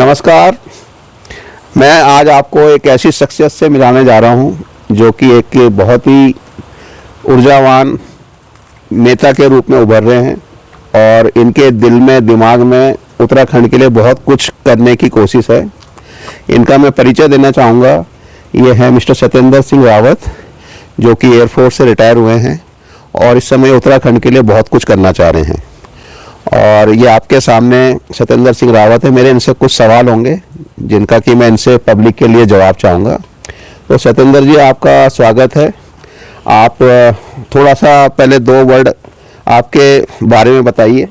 नमस्कार। मैं आज आपको एक ऐसी शख्सियत से मिलाने जा रहा हूं जो कि एक बहुत ही ऊर्जावान नेता के रूप में उभर रहे हैं और इनके दिल में दिमाग में उत्तराखंड के लिए बहुत कुछ करने की कोशिश है। इनका मैं परिचय देना चाहूँगा। ये है मिस्टर सत्येंद्र सिंह रावत, जो कि एयरफोर्स से रिटायर हुए हैं और इस समय उत्तराखंड के लिए बहुत कुछ करना चाह रहे हैं। और ये आपके सामने सत्येंद्र सिंह रावत है। मेरे इनसे कुछ सवाल होंगे जिनका कि मैं इनसे पब्लिक के लिए जवाब चाहूँगा। तो सत्येंद्र जी, आपका स्वागत है। आप थोड़ा सा पहले 2 वर्ड आपके बारे में बताइए,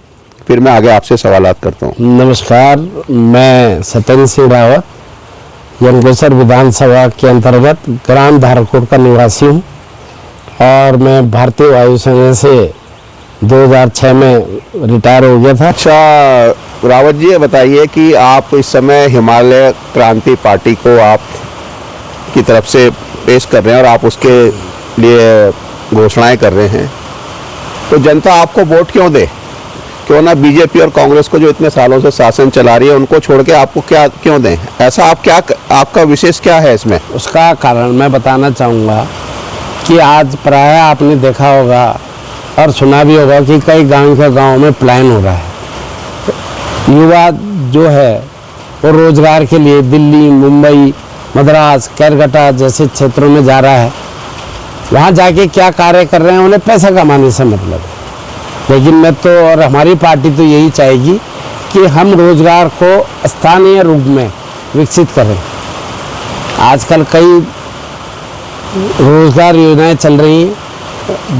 फिर मैं आगे आपसे सवालात करता हूँ। नमस्कार, मैं सत्येंद्र सिंह रावत यमगोसर विधानसभा के अंतर्गत ग्राम धारकोट का निवासी हूँ और मैं भारतीय वायुसेना से 2006 में रिटायर हो गया था। अच्छा रावत जी, ये बताइए कि आप इस समय हिमालय क्रांति पार्टी को आप की तरफ से पेश कर रहे हैं और आप उसके लिए घोषणाएं कर रहे हैं, तो जनता आपको वोट क्यों दे? क्यों ना बीजेपी और कांग्रेस को जो इतने सालों से शासन चला रही है उनको छोड़ के आपको क्या क्यों दें? ऐसा आपका विशेष क्या है इसमें? उसका कारण मैं बताना चाहूँगा कि आज प्रायः आपने देखा होगा और सुना भी होगा कि कई गांव में प्लान हो रहा है। युवा जो है वो रोजगार के लिए दिल्ली, मुंबई, मद्रास, कैलकाटा जैसे क्षेत्रों में जा रहा है। वहाँ जाके क्या कार्य कर रहे हैं, उन्हें पैसा कमाने से मतलब है। लेकिन मैं तो और हमारी पार्टी तो यही चाहेगी कि हम रोजगार को स्थानीय रूप में विकसित करें। आजकल कई रोजगार योजनाएं चल रही हैं।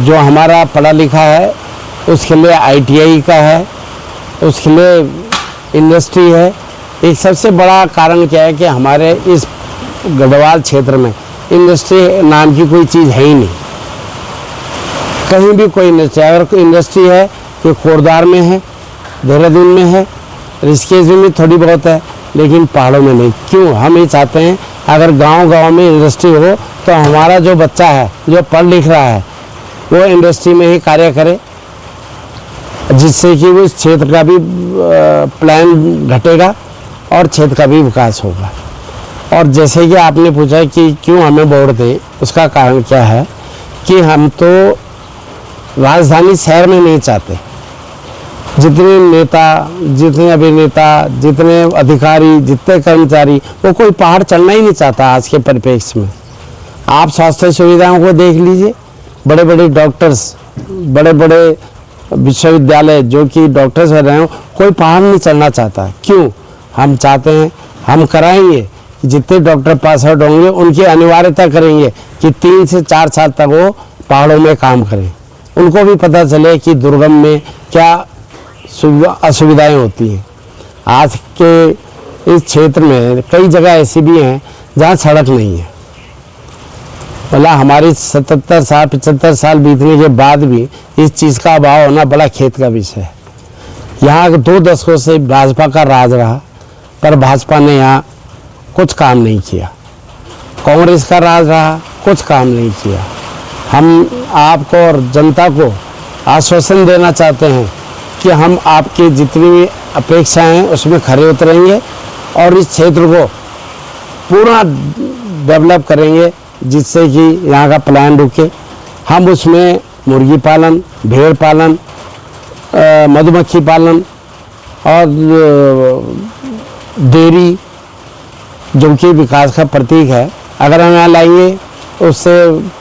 जो हमारा पढ़ा लिखा है उसके लिए ITI का है, उसके लिए इंडस्ट्री है। एक सबसे बड़ा कारण क्या है कि हमारे इस गढ़वाल क्षेत्र में इंडस्ट्री नाम की कोई चीज़ है ही नहीं। कहीं भी कोई इंडस्ट्री, अगर कोई इंडस्ट्री है तो कोरदार में है, देहरादून में है, ऋषिकेश में थोड़ी बहुत है, लेकिन पहाड़ों में नहीं। क्यों? हम ये चाहते हैं अगर गांव-गांव में इंडस्ट्री हो तो हमारा जो बच्चा है जो पढ़ लिख रहा है वो इंडस्ट्री में ही कार्य करे, जिससे कि उस क्षेत्र का भी प्लान घटेगा और क्षेत्र का भी विकास होगा। और जैसे कि आपने पूछा कि क्यों हमें वोट दें, उसका कारण क्या है कि हम तो राजधानी शहर में नहीं चाहते। जितने नेता, जितने अभिनेता, जितने अधिकारी, जितने कर्मचारी, वो कोई पहाड़ चढ़ना ही नहीं चाहता आज के परिप्रेक्ष्य में। आप स्वास्थ्य सुविधाओं को देख लीजिए। बड़े बड़े डॉक्टर्स, बड़े बड़े विश्वविद्यालय जो कि डॉक्टर्स बन रहे हो, कोई पहाड़ नहीं चढ़ना चाहता। क्यों? हम चाहते हैं, हम कराएंगे कि जितने डॉक्टर पास आउट होंगे उनकी अनिवार्यता करेंगे कि 3 से 4 साल तक वो पहाड़ों में काम करें। उनको भी पता चले कि दुर्गम में क्या असुविधाएं होती हैं। आज के इस क्षेत्र में कई जगह ऐसी भी हैं जहाँ सड़क नहीं है। भला हमारी 77 साल 75 साल बीतने के बाद भी इस चीज़ का अभाव होना बड़ा खेद का विषय है। यहाँ 2 दशकों से भाजपा का राज रहा, पर भाजपा ने यहाँ कुछ काम नहीं किया। कांग्रेस का राज रहा, कुछ काम नहीं किया। हम आपको और जनता को आश्वासन देना चाहते हैं कि हम आपकी जितनी भी अपेक्षाएं हैं उसमें खरे उतरेंगे और इस क्षेत्र को पूरा डेवलप करेंगे, जिससे कि यहाँ का प्लान रुके। हम उसमें मुर्गी पालन, भेड़ पालन, मधुमक्खी पालन और डेयरी, जो कि विकास का प्रतीक है, अगर हम यहाँ लाएंगे उससे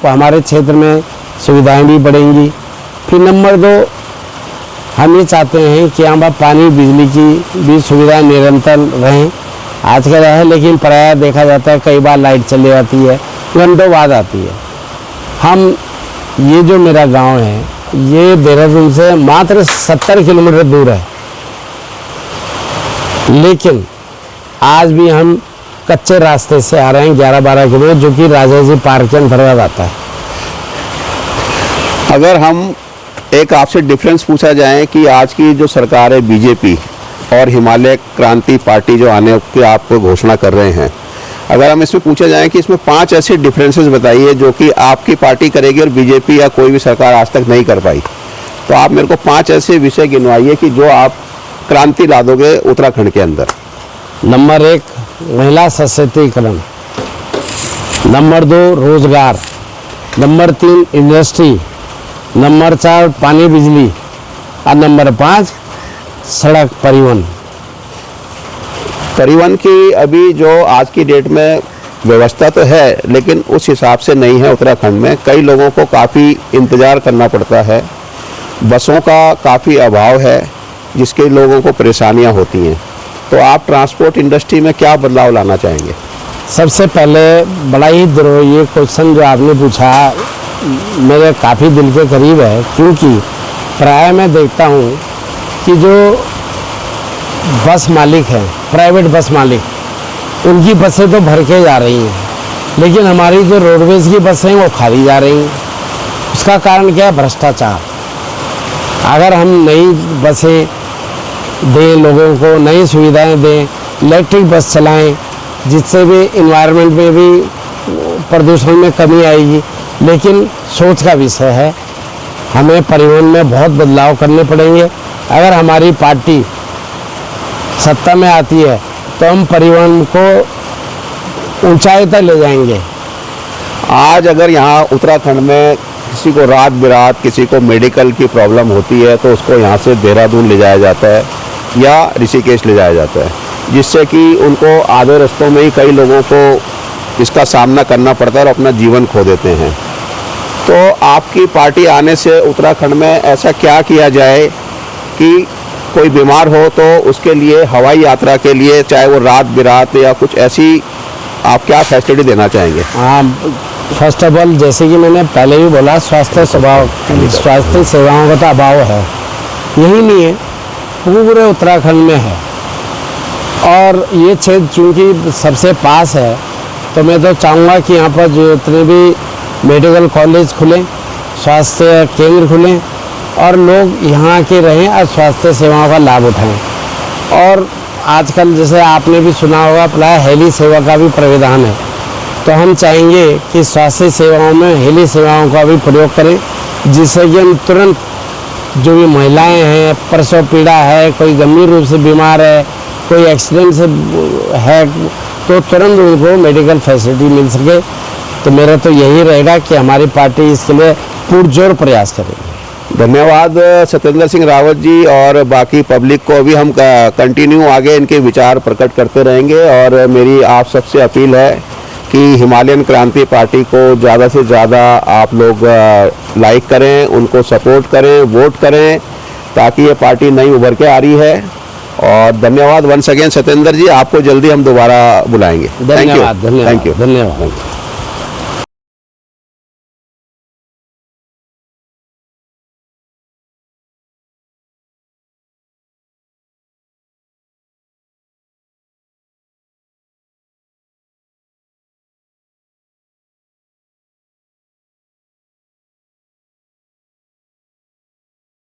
हमारे क्षेत्र में सुविधाएं भी बढ़ेंगी। फिर नंबर 2, हम ये चाहते हैं कि यहाँ पर पानी, बिजली की भी सुविधाएं निरंतर रहें। आजकल है, लेकिन प्रायः देखा जाता है कई बार लाइट चली जाती है, घंटों बाद आती है। हम ये जो मेरा गांव है ये देहरादून से मात्र 70 किलोमीटर दूर है, लेकिन आज भी हम कच्चे रास्ते से आ रहे हैं 11-12 किलोमीटर, जो कि राजा जी पार्क के अंतर्गत आता है। अगर हम एक आपसे डिफरेंस पूछा जाए कि आज की जो सरकार है बीजेपी और हिमालय क्रांति पार्टी जो आने की आप घोषणा कर रहे हैं, अगर हम इसमें पूछा जाए कि इसमें 5 ऐसे डिफरेंसेस बताइए जो कि आपकी पार्टी करेगी और बीजेपी या कोई भी सरकार आज तक नहीं कर पाई, तो आप मेरे को 5 ऐसे विषय गिनवाइए कि जो आप क्रांति ला दोगे उत्तराखंड के अंदर। नंबर 1 महिला सशक्तिकरण, नंबर 2 रोजगार, नंबर 3 इंडस्ट्री, नंबर 4 पानी बिजली और नंबर 5 सड़क परिवहन। परिवहन की अभी जो आज की डेट में व्यवस्था तो है, लेकिन उस हिसाब से नहीं है उत्तराखंड में। कई लोगों को काफ़ी इंतज़ार करना पड़ता है, बसों का काफ़ी अभाव है, जिसके लोगों को परेशानियां होती हैं। तो आप ट्रांसपोर्ट इंडस्ट्री में क्या बदलाव लाना चाहेंगे? सबसे पहले बड़ा ही ये क्वेश्चन जो आपने पूछा मेरे काफ़ी दिल के करीब है, क्योंकि प्राय मैं देखता हूँ कि जो बस मालिक हैं, प्राइवेट बस मालिक, उनकी बसें तो भर के जा रही हैं, लेकिन हमारी जो रोडवेज़ की बसें हैं वो खाली जा रही हैं। उसका कारण क्या है? भ्रष्टाचार। अगर हम नई बसें दें, लोगों को नई सुविधाएं दें, इलेक्ट्रिक बस चलाएं, जिससे भी इन्वायरमेंट में भी प्रदूषण में कमी आएगी। लेकिन सोच का विषय है, हमें परिवहन में बहुत बदलाव करने पड़ेंगे। अगर हमारी पार्टी सत्ता में आती है तो हम परिवहन को ऊंचाई तक ले जाएंगे। आज अगर यहाँ उत्तराखंड में किसी को रात बिरात किसी को मेडिकल की प्रॉब्लम होती है तो उसको यहाँ से देहरादून ले जाया जाता है या ऋषिकेश ले जाया जाता है, जिससे कि उनको आधे रास्तों में ही कई लोगों को इसका सामना करना पड़ता है और अपना जीवन खो देते हैं। तो आपकी पार्टी आने से उत्तराखंड में ऐसा क्या किया जाए कि कोई बीमार हो तो उसके लिए हवाई यात्रा के लिए, चाहे वो रात बिरात या कुछ ऐसी, आप क्या फैसिलिटी देना चाहेंगे? हाँ, फर्स्ट ऑफ ऑल जैसे कि मैंने पहले भी बोला, स्वास्थ्य सेवाओं का तो अभाव है, यही नहीं है, पूरे उत्तराखंड में है। और ये क्षेत्र चूँकि सबसे पास है, तो मैं तो चाहूँगा कि यहाँ पर जितने भी मेडिकल कॉलेज खुलें, स्वास्थ्य केंद्र खुलें और लोग यहाँ के रहें और स्वास्थ्य सेवाओं का लाभ उठाएं। और आजकल जैसे आपने भी सुना होगा, प्राय हेली सेवा का भी प्रावधान है, तो हम चाहेंगे कि स्वास्थ्य सेवाओं में हेली सेवाओं का भी प्रयोग करें, जिससे कि हम तुरंत जो भी महिलाएं हैं, प्रसव पीड़ा है, कोई गंभीर रूप से बीमार है, कोई एक्सीडेंट से है, तो तुरंत उनको मेडिकल फैसिलिटी मिल सके। तो मेरा तो यही रहेगा कि हमारी पार्टी इसके लिए पुरजोर प्रयास करेगी। धन्यवाद सत्येंद्र सिंह रावत जी, और बाकी पब्लिक को भी हम कंटिन्यू आगे इनके विचार प्रकट करते रहेंगे। और मेरी आप सबसे अपील है कि हिमालयन क्रांति पार्टी को ज़्यादा से ज़्यादा आप लोग लाइक करें, उनको सपोर्ट करें, वोट करें, ताकि ये पार्टी नई उभर के आ रही है। और धन्यवाद वंस अगेन सत्येंद्र जी, आपको जल्दी हम दोबारा बुलाएंगे। धन्यवाद, थैंक यू। धन्यवाद।